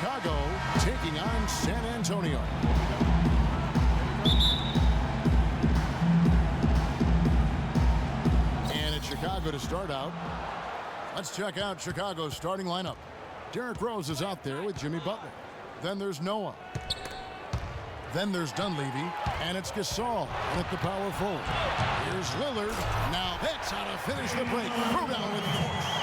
Chicago taking on San Antonio. And it's Chicago to start out. Let's check out Chicago's starting lineup. Derrick Rose is out there with Jimmy Butler. Then there's Noah. Then there's Dunleavy, and it's Gasol at the power forward. Here's Lillard. Now that's how to finish the break. Throw down with force.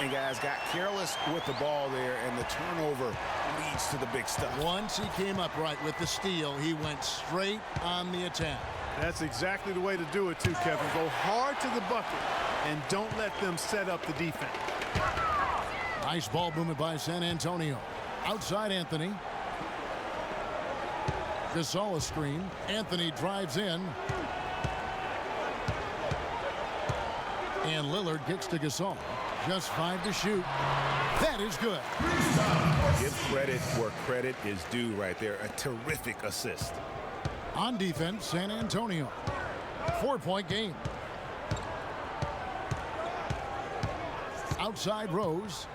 And guys got careless with the ball there, and the turnover leads to the big stuff. Once he came up right with the steal, he went straight on the attack. That's exactly the way to do it too, Kevin. Go hard to the bucket and don't let them set up the defense. Nice ball movement by San Antonio. Outside Anthony. Gasol a screen. Anthony drives in. And Lillard gets to Gasol. Just 5 to shoot. That is good. Give credit where credit is due right there. A terrific assist. On defense, San Antonio. 4-point game. Outside Rose.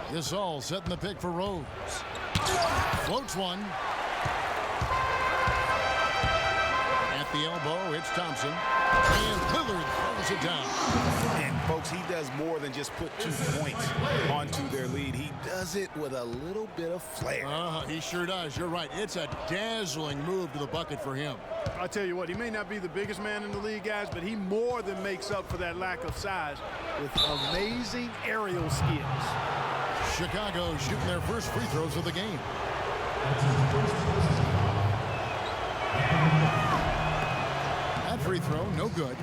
Gasol setting the pick for Rose. Floats one. At the elbow, it's Thompson. And Lillard throws it down. And folks, he does more than just put 2 points onto their lead. He does it with a little bit of flair. He sure does. You're right. It's a dazzling move to the bucket for him. I'll tell you what, he may not be the biggest man in the league, guys, but he more than makes up for that lack of size with amazing aerial skills. Chicago shooting their first free throws of the game. That free throw, no good.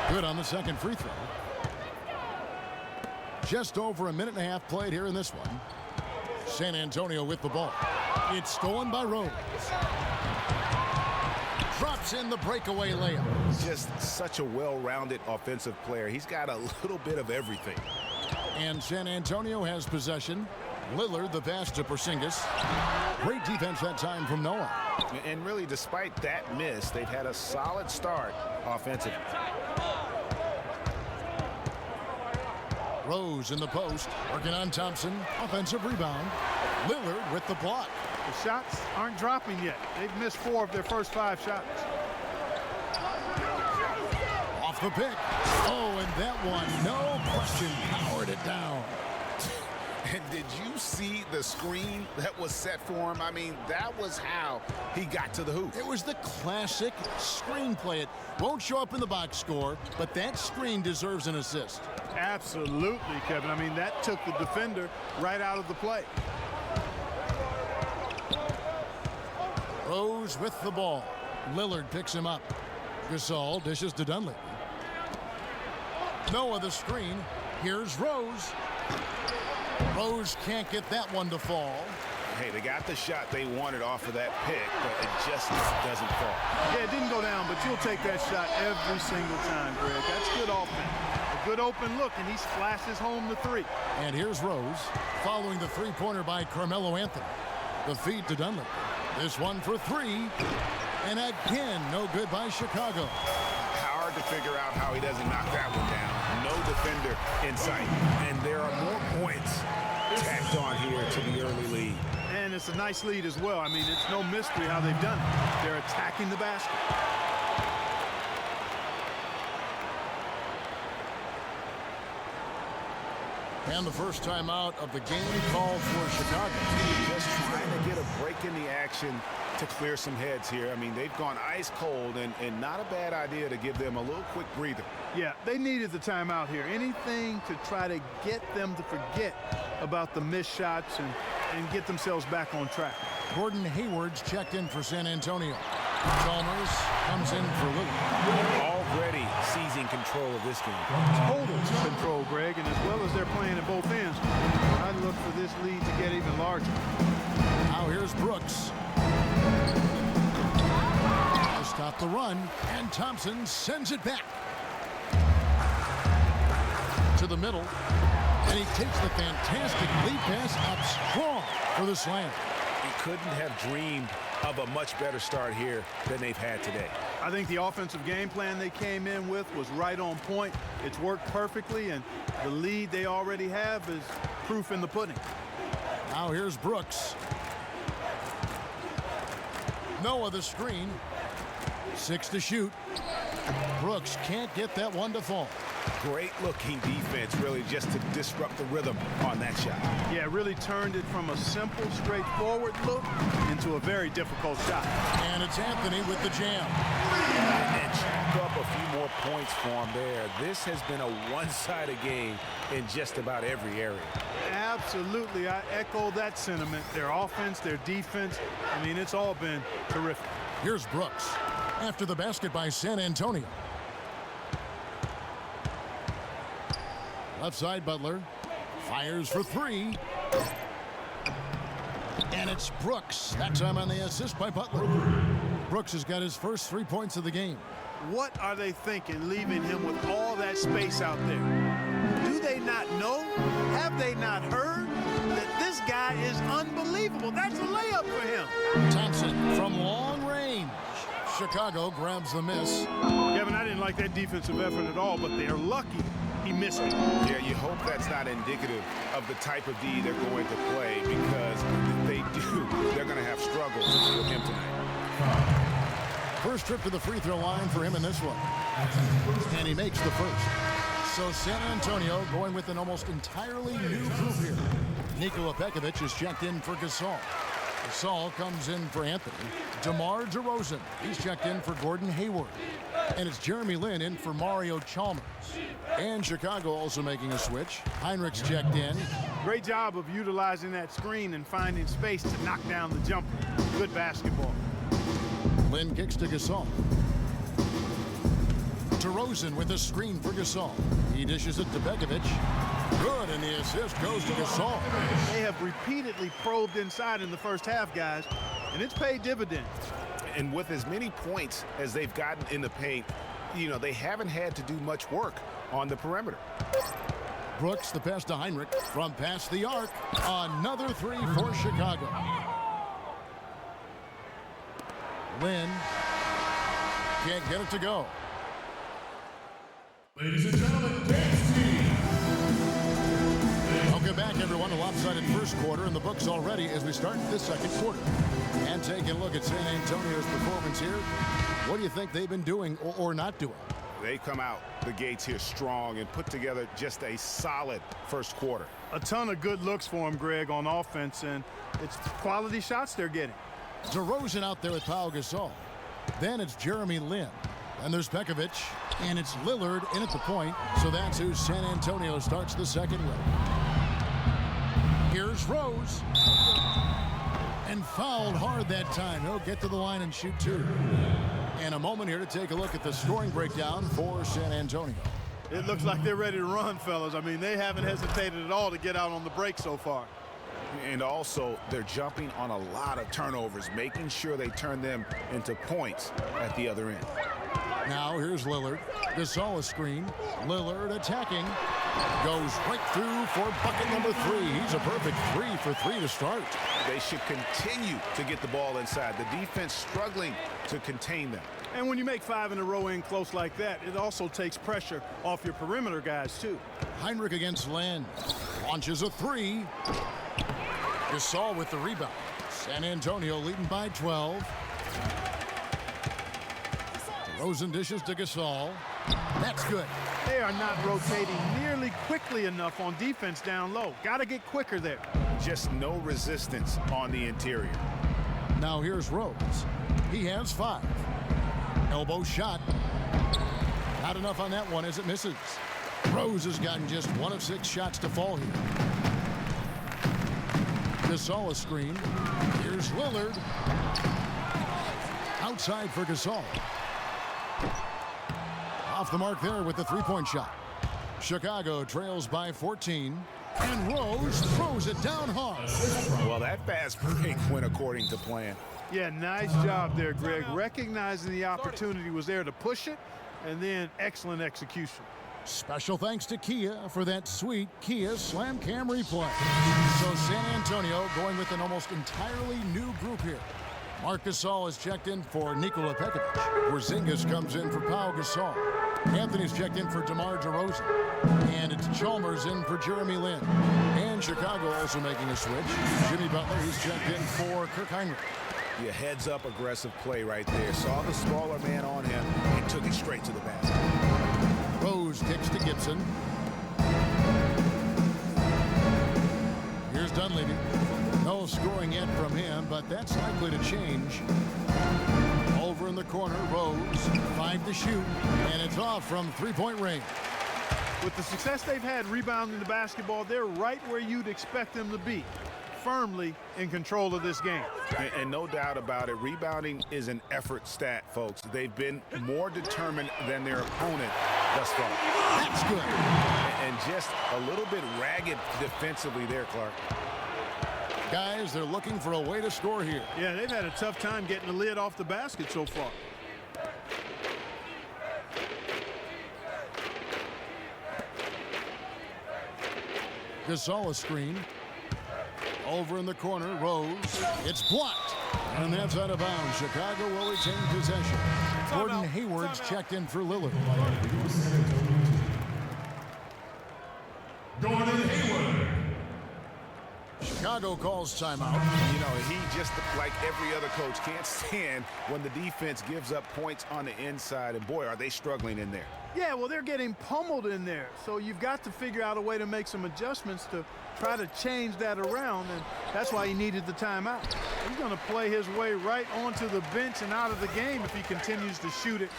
Good on the second free throw. Just over a minute and a half played here in this one. San Antonio with the ball. It's stolen by Rose. Drops in the breakaway layup. Just such a well-rounded offensive player. He's got a little bit of everything. And San Antonio has possession. Lillard the pass to Porzingis. Great defense that time from Noah. And really, despite that miss, they've had a solid start offensively. Rose in the post, working on Thompson. Offensive rebound. Lillard with the block. The shots aren't dropping yet. They've missed 4 of their first 5 shots. Off the pick. Oh, and that one, no question, powered it down. And did you see the screen that was set for him? I mean, that was how he got to the hoop. It was the classic screen play. It won't show up in the box score, but that screen deserves an assist. Absolutely, Kevin. I mean, that took the defender right out of the play. Rose with the ball. Lillard picks him up. Gasol dishes to Dunleavy. Noah the screen. Here's Rose. Rose can't get that one to fall. Hey, they got the shot they wanted off of that pick, but it just doesn't fall. Yeah, it didn't go down, but you'll take that shot every single time, Greg. That's good offense. A good open look, and he flashes home the 3. And here's Rose following the three-pointer by Carmelo Anthony. The feed to Dunleavy. This one for 3. And again, no good by Chicago. Hard to figure out how he doesn't knock that one down. No defender in sight. And there are more points tacked on here to the early lead. And it's a nice lead as well. I mean, it's no mystery how they've done it. They're attacking the basket. And the first timeout of the game called for Chicago. Just trying to get a break in the action to clear some heads here. I mean, they've gone ice cold, and not a bad idea to give them a little quick breather. Yeah, they needed the timeout here. Anything to try to get them to forget about the missed shots and get themselves back on track. Gordon Hayward's checked in for San Antonio. Chalmers comes in for Lillard. Already seizing control of this game. Total control, Greg, and as well as they're playing at both ends, I'd look for this lead to get even larger. Now here's Brooks. To stop the run, and Thompson sends it back to the middle, and he takes the fantastic lead pass up strong for the slam. He couldn't have dreamed of a much better start here than they've had today. I think the offensive game plan they came in with was right on point. It's worked perfectly, and The lead they already have is proof in the pudding. Now here's Brooks. Noah the screen. 6 to shoot. Brooks can't get that one to fall. Great looking defense, really, just to disrupt the rhythm on that shot. Yeah, really turned it from a simple, straightforward look into a very difficult shot. And it's Anthony with the jam. And then chalk up a few more points for him there. This has been a one-sided game in just about every area. Absolutely, I echo that sentiment. Their offense, their defense, I mean, it's all been terrific. Here's Brooks after the basket by San Antonio. Left side, Butler fires for 3. And it's Brooks. That time on the assist by Butler. Brooks has got his first 3 points of the game. What are they thinking, leaving him with all that space out there? Do they not know? Have they not heard that this guy is unbelievable? That's a layup for him. Thompson from long range. Chicago grabs the miss. Kevin, I didn't like that defensive effort at all, but they're lucky he missed it. Yeah, you hope that's not indicative of the type of D they're going to play, because if they do, they're going to have struggles with him tonight. First trip to the free throw line for him in this one. And he makes the first. So San Antonio going with an almost entirely new group here. Nikola Pekovic is checked in for Gasol. Gasol comes in for Anthony. DeMar DeRozan, he's checked in for Gordon Hayward. And it's Jeremy Lin in for Mario Chalmers. And Chicago also making a switch. Heinrich's checked in. Great job of utilizing that screen and finding space to knock down the jumper. Good basketball. Lin kicks to Gasol. DeRozan with a screen for Gasol. He dishes it to Pekovic. Good, and the assist goes to Gasol. They have repeatedly probed inside in the first half, guys, and it's paid dividends. And with as many points as they've gotten in the paint, you know, they haven't had to do much work on the perimeter. Brooks, the pass to Heinrich from past the arc. Another 3 for Chicago. Lin can't get it to go. Ladies and gentlemen, dance team. Welcome back, everyone. A lopsided first quarter in the books already as we start the second quarter. And taking a look at San Antonio's performance here. What do you think they've been doing or not doing? They come out the gates here strong and put together just a solid first quarter. A ton of good looks for him, Greg, on offense, and it's quality shots they're getting. DeRozan out there with Pau Gasol. Then it's Jeremy Lin. And there's Pekovic. And it's Lillard in at the point. So that's who San Antonio starts the second with. Here's Rose. And fouled hard that time. He'll get to the line and shoot 2. And a moment here to take a look at the scoring breakdown for San Antonio. It looks like they're ready to run, fellas. I mean, they haven't hesitated at all to get out on the break so far. And also, they're jumping on a lot of turnovers, making sure they turn them into points at the other end. Now here's Lillard. Gasol a screen. Lillard attacking. Goes right through for bucket number 3. He's a perfect 3 for 3 to start. They should continue to get the ball inside. The defense struggling to contain them. And when you make 5 in a row in close like that, it also takes pressure off your perimeter guys, too. Heinrich against Land. Launches a 3. Gasol with the rebound. San Antonio leading by 12. DeRozan dishes to Gasol. That's good. They are not rotating nearly quickly enough on defense down low. Got to get quicker there. Just no resistance on the interior. Now here's Rose. He has 5. Elbow shot. Not enough on that one as it misses. Rose has gotten just 1 of 6 shots to fall here. Gasol a screen. Here's Lillard. Outside for Gasol. Off the mark there with the 3-point shot. Chicago trails by 14. And Rose throws it down hard. Well, that fast break went according to plan. Yeah, nice job there, Greg. Recognizing the opportunity was there to push it, and then excellent execution. Special thanks to Kia for that sweet Kia Slam Cam replay. So San Antonio going with an almost entirely new group here. Marc Gasol is checked in for Nikola Pekovic. Porzingis comes in for Pau Gasol. Anthony's checked in for DeMar DeRozan. And it's Chalmers in for Jeremy Lin. And Chicago also making a switch. Jimmy Butler, he's checked in for Kirk Heinrich. Yeah, heads-up aggressive play right there. Saw the smaller man on him and took it straight to the basket. Rose kicks to Gibson. Here's Dunleavy. No scoring yet from him, but that's likely to change. Over in the corner, Rose, 5 to shoot, and it's off from three-point range. With the success they've had rebounding the basketball, they're right where you'd expect them to be, firmly in control of this game. And no doubt about it, rebounding is an effort stat, folks. They've been more determined than their opponent thus far. That's good. And just a little bit ragged defensively there, Clark. Guys, they're looking for a way to score here. Yeah, they've had a tough time getting the lid off the basket so far. Gasol a screen. Over in the corner, Rose. It's blocked. And that's out of bounds. Chicago will retain possession. Gordon Hayward's checked in for Lillard. Gordon Hayward. Chicago calls timeout. You know, he just, like every other coach, can't stand when the defense gives up points on the inside. And boy, are they struggling in there. Yeah, well, they're getting pummeled in there. So you've got to figure out a way to make some adjustments to try to change that around, and that's why he needed the timeout. He's going to play his way right onto the bench and out of the game if he continues to shoot it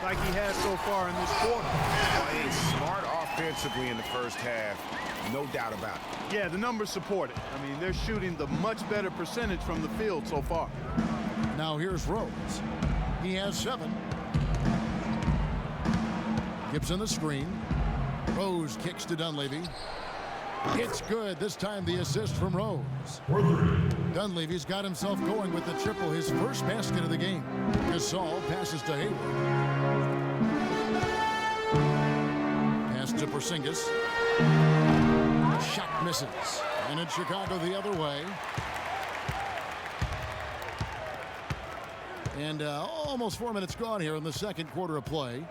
like he has so far in this quarter. Playing smart offensively in the first half, no doubt about it. Yeah, the numbers support it. I mean, they're shooting the much better percentage from the field so far. Now here's Rose. He has 7. Gibson the screen. Rose kicks to Dunleavy. It's good. This time the assist from Rose. Dunleavy's got himself going with the triple, his first basket of the game. Gasol passes to Hayward. Pass to Porzingis. Shot misses. And it's Chicago the other way. And almost 4 minutes gone here in the second quarter of play.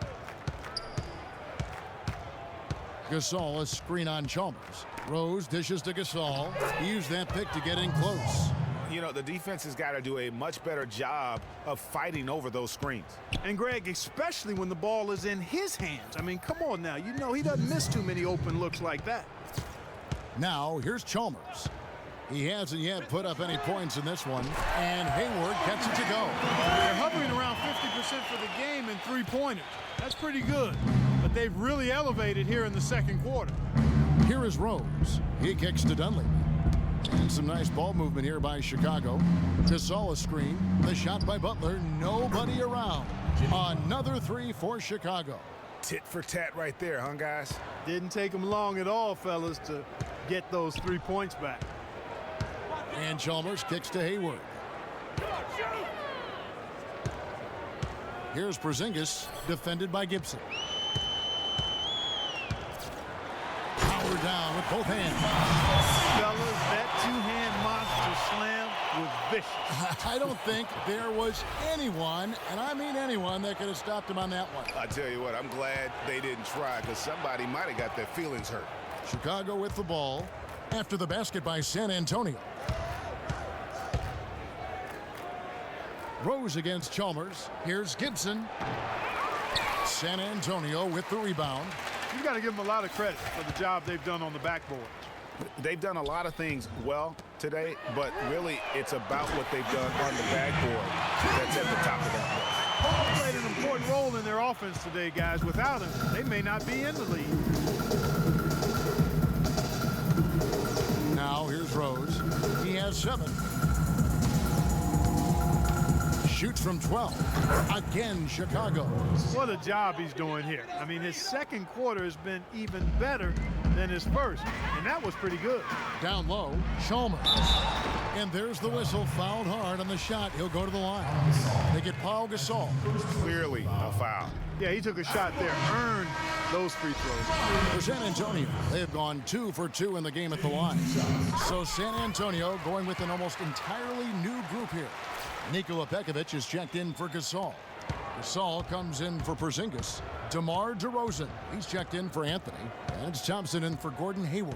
Gasol, a screen on Chalmers. Rose dishes to Gasol. He used that pick to get in close. You know, the defense has got to do a much better job of fighting over those screens. And Greg, especially when the ball is in his hands. I mean, come on now. You know he doesn't miss too many open looks like that. Now, here's Chalmers. He hasn't yet put up any points in this one. And Hayward gets it to go. They're hovering around 50% for the game in three-pointers. That's pretty good. But they've really elevated here in the second quarter. Here is Rose. He kicks to Dunleavy. And some nice ball movement here by Chicago. Gasol a screen. The shot by Butler. Nobody around. Another 3 for Chicago. Tit for tat right there, huh, guys? Didn't take them long at all, fellas, to get those 3 points back. And Chalmers kicks to Hayward. Here's Porzingis, defended by Gibson. Power down with both hands. Fellas, that two-hand monster slam was vicious. I don't think there was anyone, and I mean anyone, that could have stopped him on that one. I tell you what, I'm glad they didn't try, because somebody might have got their feelings hurt. Chicago with the ball after the basket by San Antonio. Rose against Chalmers. Here's Gibson. San Antonio with the rebound. You've got to give them a lot of credit for the job they've done on the backboard. They've done a lot of things well today, but really it's about what they've done on the backboard that's at the top of that list. Paul played an important role in their offense today, guys. Without him, they may not be in the lead. Now here's Rose. He has 7. Shoots from 12. Again, Chicago. What a job he's doing here. I mean, his second quarter has been even better than his first, and that was pretty good. Down low, Chalmers. And there's the whistle, fouled hard on the shot. He'll go to the line. They get Paul Gasol. Clearly a foul. Yeah, he took a shot there, earned those free throws. For San Antonio, they have gone 2 for 2 in the game at the line. So San Antonio going with an almost entirely new group here. Nikola Pekovic is checked in for Gasol. Gasol comes in for Porzingis. DeMar DeRozan, he's checked in for Anthony. And it's Thompson in for Gordon Hayward.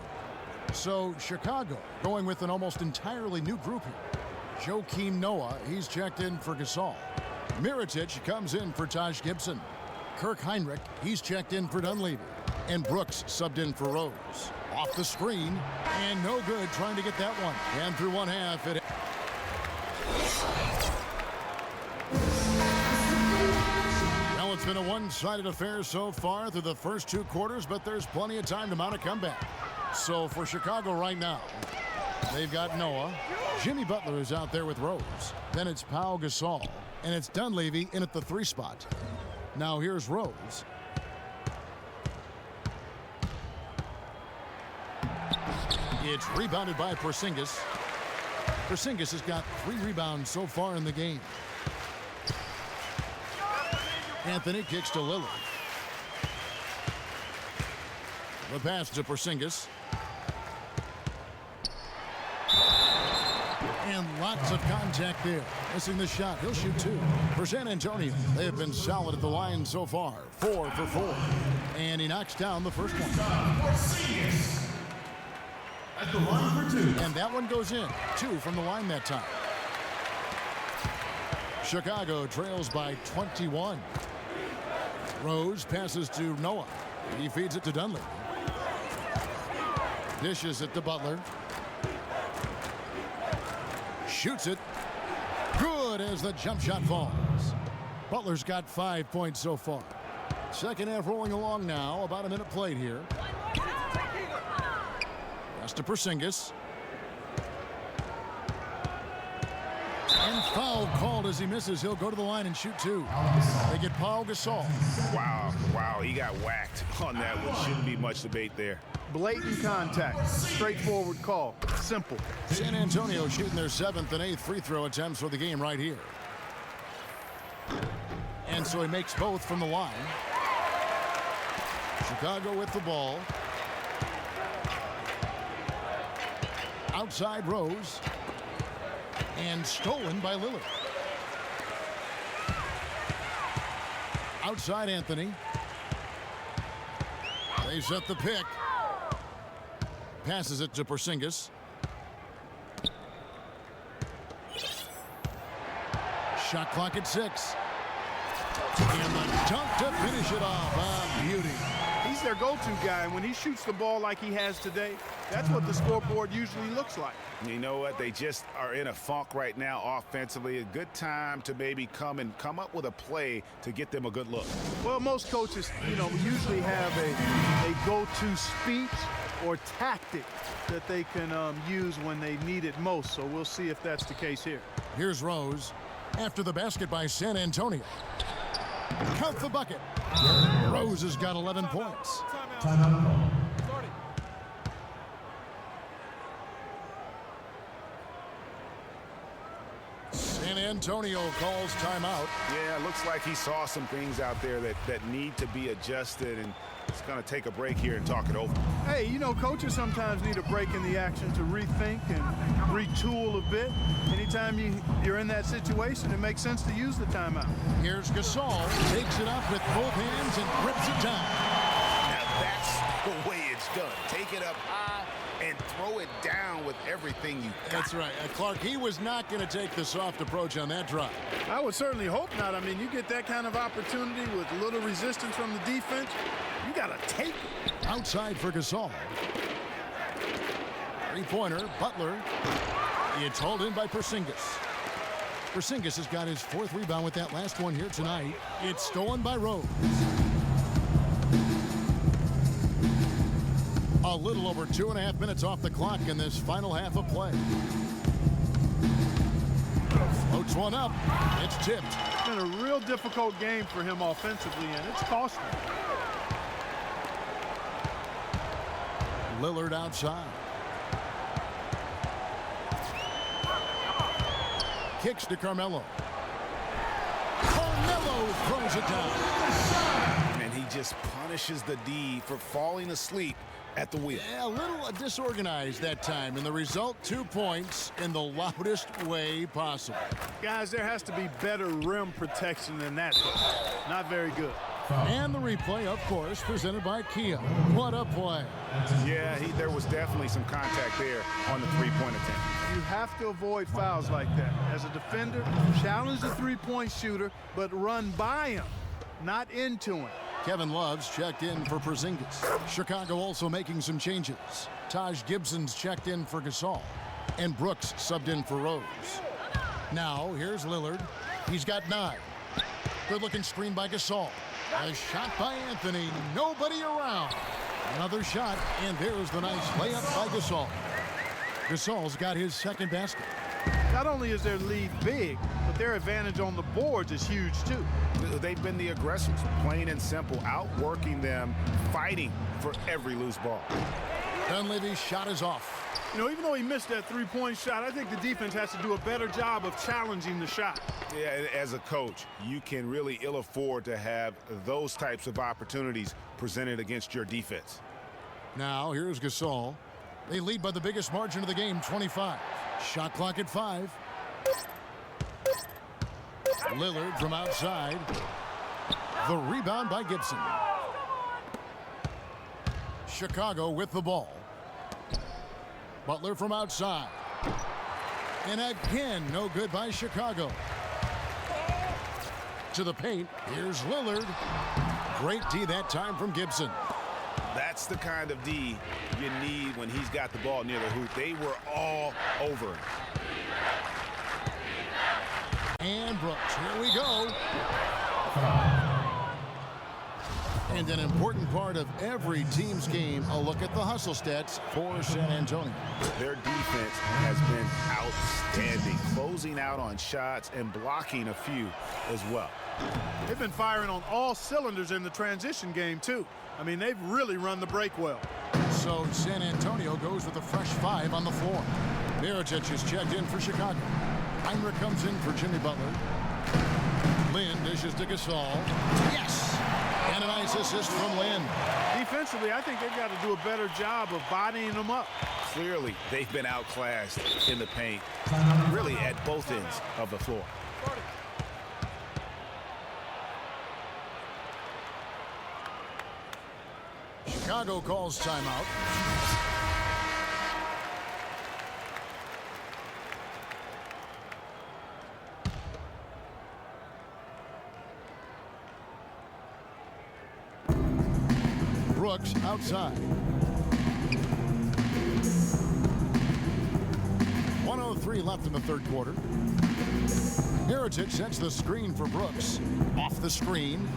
So Chicago going with an almost entirely new group here. Joakim Noah, he's checked in for Gasol. Mirotic comes in for Taj Gibson. Kirk Heinrich, he's checked in for Dunleavy. And Brooks subbed in for Rose. Off the screen, and no good trying to get that one. And through one half, it... Well, it's been a one-sided affair so far through the first 2 quarters, but there's plenty of time to mount a comeback. So for Chicago right now, they've got Noah. Jimmy Butler is out there with Rose. Then it's Pau Gasol, and it's Dunleavy in at the 3 spot. Now here's Rose. It's rebounded by Porzingis. Porzingis has got 3 rebounds so far in the game. Anthony kicks to Lillard. The pass to Porzingis. And lots of contact there. Missing the shot. He'll shoot 2. For San Antonio, they have been solid at the line so far. 4 for 4. And he knocks down the first one. Porzingis at the line for 2. And that one goes in. 2 from the line that time. Chicago trails by 21. Rose passes to Noah. He feeds it to Dunleavy. Dishes it to Butler. Shoots it. Good as the jump shot falls. Butler's got 5 points so far. Second half rolling along now. About a minute played here. Pass to Porzingis. And foul called as he misses. He'll go to the line and shoot 2. They get Pau Gasol. Wow, he got whacked on that one. Shouldn't be much debate there. Blatant contact. Straightforward call. Simple. San Antonio shooting their 7th and 8th free throw attempts for the game right here. And so he makes both from the line. Chicago with the ball. Outside Rose. And stolen by Lillard. Outside Anthony. They set the pick. Passes it to Porzingis. Shot clock at 6. And the dunk to finish it off. A beauty. He's their go-to guy, and when he shoots the ball like he has today, that's what the scoreboard usually looks like. You know what? They just are in a funk right now offensively. A good time to maybe come up with a play to get them a good look. Well, most coaches, usually have a go-to speech or tactic that they can use when they need it most. So we'll see if that's the case here. Here's Rose after the basket by San Antonio. Count the bucket. Rose has got 11 points. Timeout call. San Antonio calls timeout. Yeah, it looks like he saw some things out there that need to be adjusted, and it's going to take a break here and talk it over. Hey, coaches sometimes need a break in the action to rethink and retool a bit. Anytime you're in that situation, it makes sense to use the timeout. Here's Gasol. Takes it up with both hands and rips it down. Now that's the way it's done. Take it up high and throw it down with everything you got. That's right. Clark, he was not going to take the soft approach on that drive. I would certainly hope not. I mean, you get that kind of opportunity with little resistance from the defense, you got to take it. Outside for Gasol. Three-pointer, Butler. It's hauled in by Porzingis. Porzingis has got his 4th rebound with that last one here tonight. It's stolen by Rose. A little over 2.5 minutes off the clock in this final half of play. Floats one up. It's tipped. It's been a real difficult game for him offensively, and it's costly. Lillard outside. Kicks to Carmelo. Carmelo throws it down. And he just punishes the D for falling asleep at the wheel. Yeah, a little disorganized that time, and the result, 2 points in the loudest way possible. Guys, there has to be better rim protection than that. Not very good. And the replay, of course, presented by Kia. What a play. Yeah, there was definitely some contact there on the three-point attempt. You have to avoid fouls like that. As a defender, challenge the three-point shooter, but run by him, not into him. Kevin Love's checked in for Porzingis. Chicago also making some changes. Taj Gibson's checked in for Gasol. And Brooks subbed in for Rose. Now, here's Lillard. He's got 9. Good-looking screen by Gasol. A shot by Anthony. Nobody around. Another shot, and there's the nice layup by Gasol. Gasol's got his second basket. Not only is their lead big, but their advantage on the boards is huge, too. They've been the aggressors, plain and simple, outworking them, fighting for every loose ball. Dunleavy's shot is off. You know, even though he missed that three-point shot, I think the defense has to do a better job of challenging the shot. Yeah, as a coach, you can really ill afford to have those types of opportunities presented against your defense. Now, here's Gasol. They lead by the biggest margin of the game, 25. Shot clock at 5. Lillard from outside. The rebound by Gibson. Chicago with the ball. Butler from outside. And again, no good by Chicago. To the paint, here's Lillard. Great D that time from Gibson. That's the kind of D you need when he's got the ball near the hoop. They were all over him. And Brooks, here we go. And an important part of every team's game, a look at the hustle stats for San Antonio. Their defense has been outstanding, closing out on shots and blocking a few as well. They've been firing on all cylinders in the transition game, too. I mean, they've really run the break well. So San Antonio goes with a fresh 5 on the floor. Mirotic is checked in for Chicago. Heinrich comes in for Jimmy Butler. Lynn dishes to Gasol. Yes! And a nice assist from Lynn. Defensively, I think they've got to do a better job of bodying them up. Clearly, they've been outclassed in the paint, really at both ends of the floor. Chicago calls timeout. Brooks outside. 1:03 left in the third quarter. Mirotic sets the screen for Brooks. Off the screen.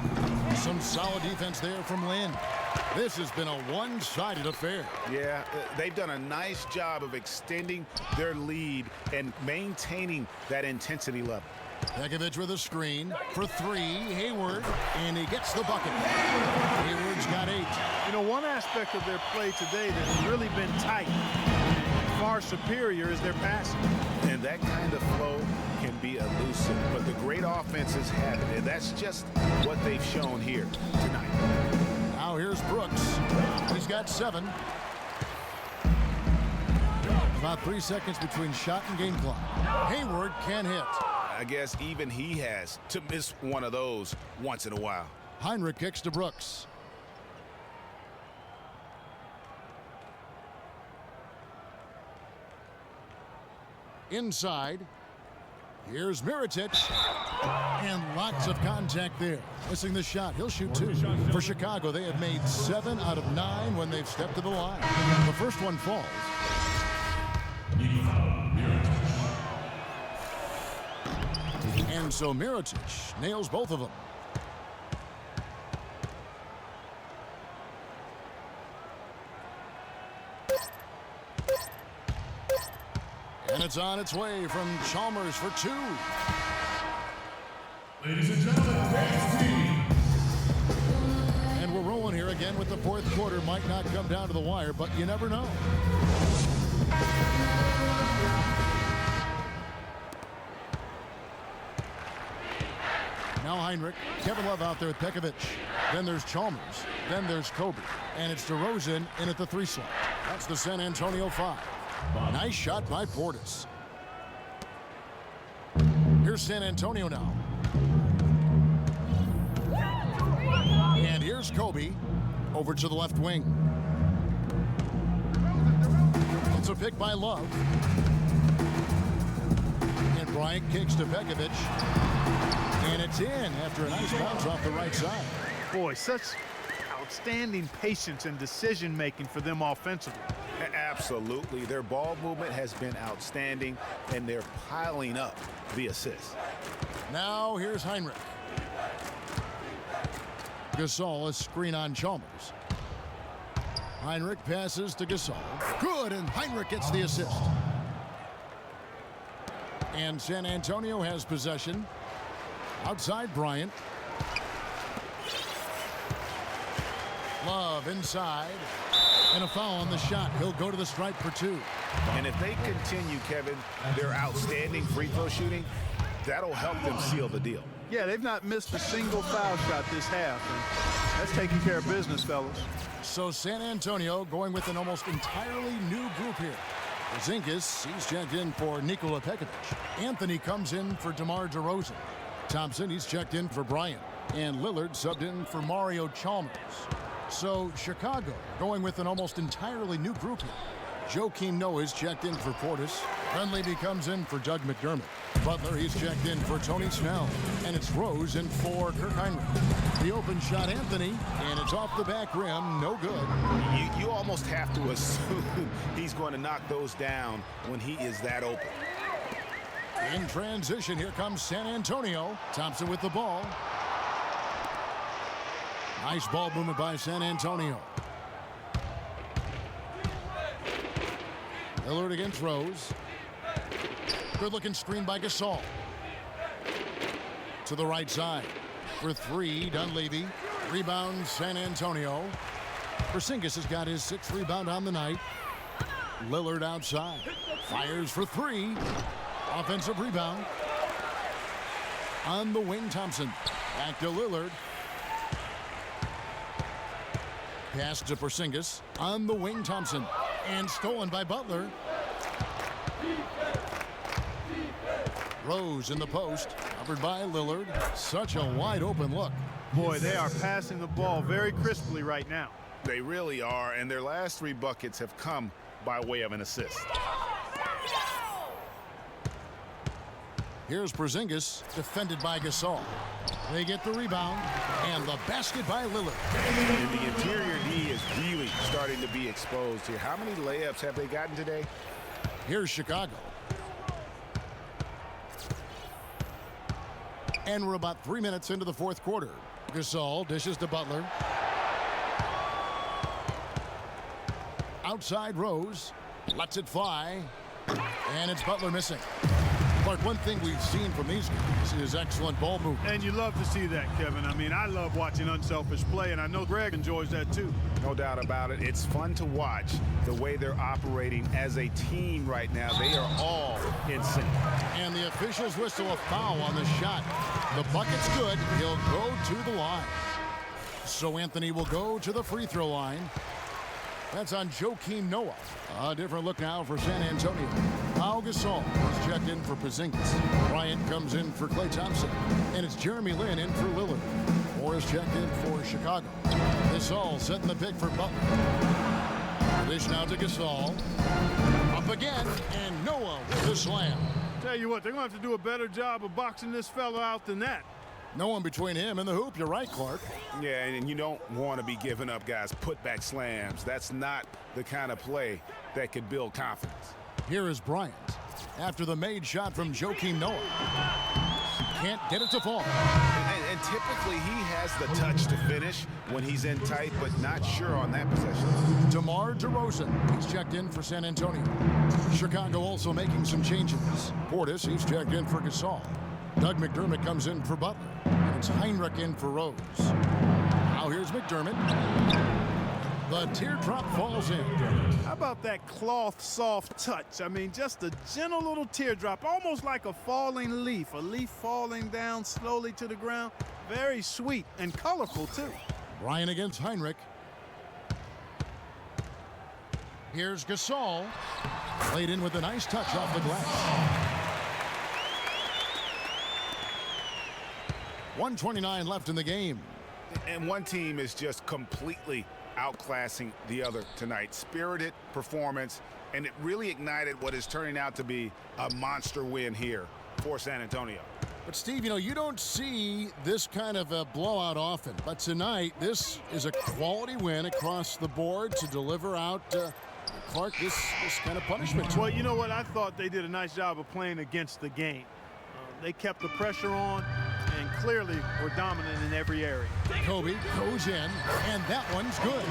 Some solid defense there from Lynn. This has been a one-sided affair. Yeah, they've done a nice job of extending their lead and maintaining that intensity level. Pekovic with a screen for 3. Hayward, and he gets the bucket. Hayward's got 8. You know, one aspect of their play today that's really been tight, far superior, is their passing. And that kind of flow can be elusive, but the great offenses have it, and that's just what they've shown here tonight. Now here's Brooks. He's got 7. About 3 seconds between shot and game clock. Hayward can't hit. I guess even he has to miss one of those once in a while. Heinrich kicks to Brooks. Inside. Here's Mirotic. And lots of contact there. Missing the shot. He'll shoot 2. For Chicago, they have made 7 out of 9 when they've stepped to the line. The first one falls. And so Mirotic nails both of them. And it's on its way from Chalmers for 2. Ladies and gentlemen, next team. And we're rolling here again with the fourth quarter. Might not come down to the wire, but you never know. Now Heinrich. Kevin Love out there with Pekovic. Then there's Chalmers. Then there's Kobe. And it's DeRozan in at the 3 slot. That's the San Antonio 5. Nice shot by Portis. Here's San Antonio now. And here's Kobe over to the left wing. It's a pick by Love. And Bryant kicks to Pekovic. And it's in after a nice bounce off the right side. Boy, such outstanding patience and decision-making for them offensively. Absolutely. Their ball movement has been outstanding, and they're piling up the assists. Now here's Heinrich. Gasol, a screen on Chalmers. Heinrich passes to Gasol. Good, and Heinrich gets the assist. And San Antonio has possession. Outside Bryant. Love inside. And a foul on the shot. He'll go to the stripe for 2. And if they continue, Kevin, their outstanding free throw shooting, that'll help them seal the deal. Yeah, they've not missed a single foul shot this half. And that's taking care of business, fellas. So San Antonio going with an almost entirely new group here. Porzingis, he's checked in for Nikola Pekovic. Anthony comes in for DeMar DeRozan. Thompson, he's checked in for Bryant. And Lillard subbed in for Mario Chalmers. So Chicago going with an almost entirely new group here. Joakim Noah is checked in for Portis. Dunleavy comes in for Doug McDermott. Butler, he's checked in for Tony Snell. And it's Rose in for Kirk Heinrich. The open shot, Anthony, and it's off the back rim. No good. You almost have to assume he's going to knock those down when he is that open. In transition, here comes San Antonio. Thompson with the ball. Nice ball movement by San Antonio. Lillard against Rose. Good-looking screen by Gasol. To the right side. For 3, Dunleavy. Rebound, San Antonio. Porzingis has got his 6th rebound on the night. Lillard outside. Fires for 3. Offensive rebound. On the wing, Thompson. Back to Lillard. Pass to Porzingis. On the wing, Thompson. And stolen by Butler. Rose in the post. Covered by Lillard. Such a wide open look. Boy, they are passing the ball very crisply right now. They really are, and their last 3 buckets have come by way of an assist. Here's Porzingis, defended by Gasol. They get the rebound, and the basket by Lillard. And the interior D is really starting to be exposed here. How many layups have they gotten today? Here's Chicago. And we're about 3 minutes into the 4th quarter. Gasol dishes to Butler. Outside Rose. Lets it fly. And it's Butler missing. Clark, one thing we've seen from these guys is excellent ball movement. And you love to see that, Kevin. I mean, I love watching unselfish play, and I know Greg enjoys that too. No doubt about it. It's fun to watch the way they're operating as a team right now. They are all in sync. And the officials whistle a foul on the shot. The bucket's good. He'll go to the line. So Anthony will go to the free throw line. That's on Joakim Noah. A different look now for San Antonio. Pau Gasol is checked in for Porzingis. Bryant comes in for Klay Thompson. And it's Jeremy Lin in for Lillard. Moore is checked in for Chicago. Gasol setting the pick for Butler. Dish now to Gasol. Up again, and Noah with the slam. Tell you what, they're going to have to do a better job of boxing this fella out than that. No one between him and the hoop. You're right, Clark. Yeah, and you don't want to be giving up guys putback slams. That's not the kind of play that could build confidence. Here is Bryant. After the made shot from Joakim Noah. Can't get it to fall. And typically he has the touch to finish when he's in tight, but not sure on that possession. DeMar DeRozan. He's checked in for San Antonio. Chicago also making some changes. Portis, he's checked in for Gasol. Doug McDermott comes in for Butler. And it's Heinrich in for Rose. Now here's McDermott. The teardrop falls in. How about that cloth soft touch? I mean, just a gentle little teardrop, almost like a falling leaf. A leaf falling down slowly to the ground. Very sweet and colorful, too. Ryan against Heinrich. Here's Gasol. Played in with a nice touch off the glass. 1:29 left in the game. And one team is just completely outclassing the other tonight. Spirited performance, and it really ignited what is turning out to be a monster win here for San Antonio. But Steve, you know, you don't see this kind of a blowout often. But tonight, this is a quality win across the board to deliver out Clark this kind of punishment. Well, you know what? I thought they did a nice job of playing against the game. They kept the pressure on and clearly were dominant in every area. Kobe goes in, and that one's good.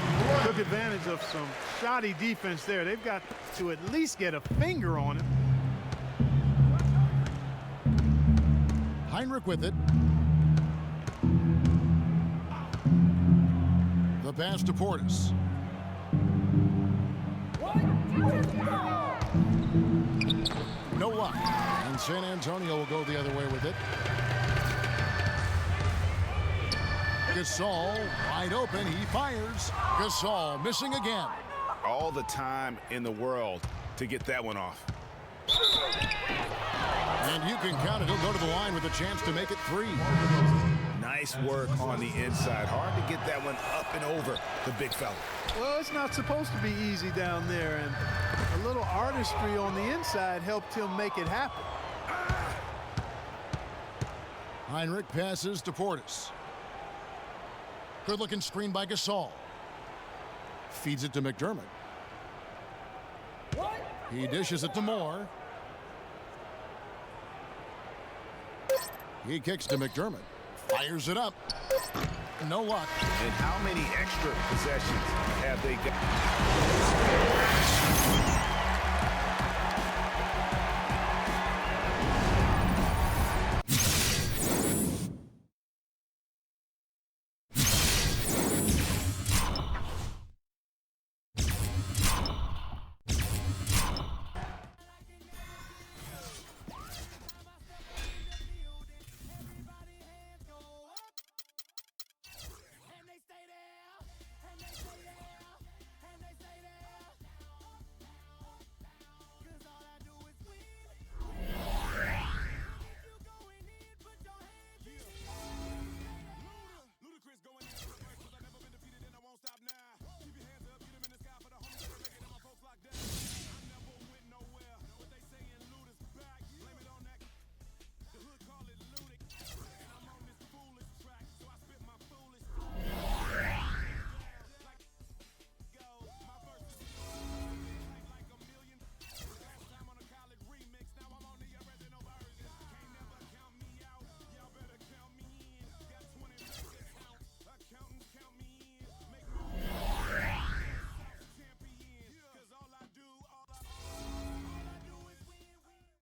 Took advantage of some shoddy defense there. They've got to at least get a finger on him. Heinrich with it. The pass to Portis. No luck. And San Antonio will go the other way with it. Gasol wide open. He fires. Gasol missing again. All the time in the world to get that one off. And you can count it. He'll go to the line with a chance to make it 3. Nice work on the inside. Hard to get that one up and over the big fella. Well, it's not supposed to be easy down there, and a little artistry on the inside helped him make it happen. Heinrich passes to Portis. Good-looking screen by Gasol. Feeds it to McDermott. He dishes it to Moore. He kicks to McDermott. Fires it up. No luck. And how many extra possessions have they got?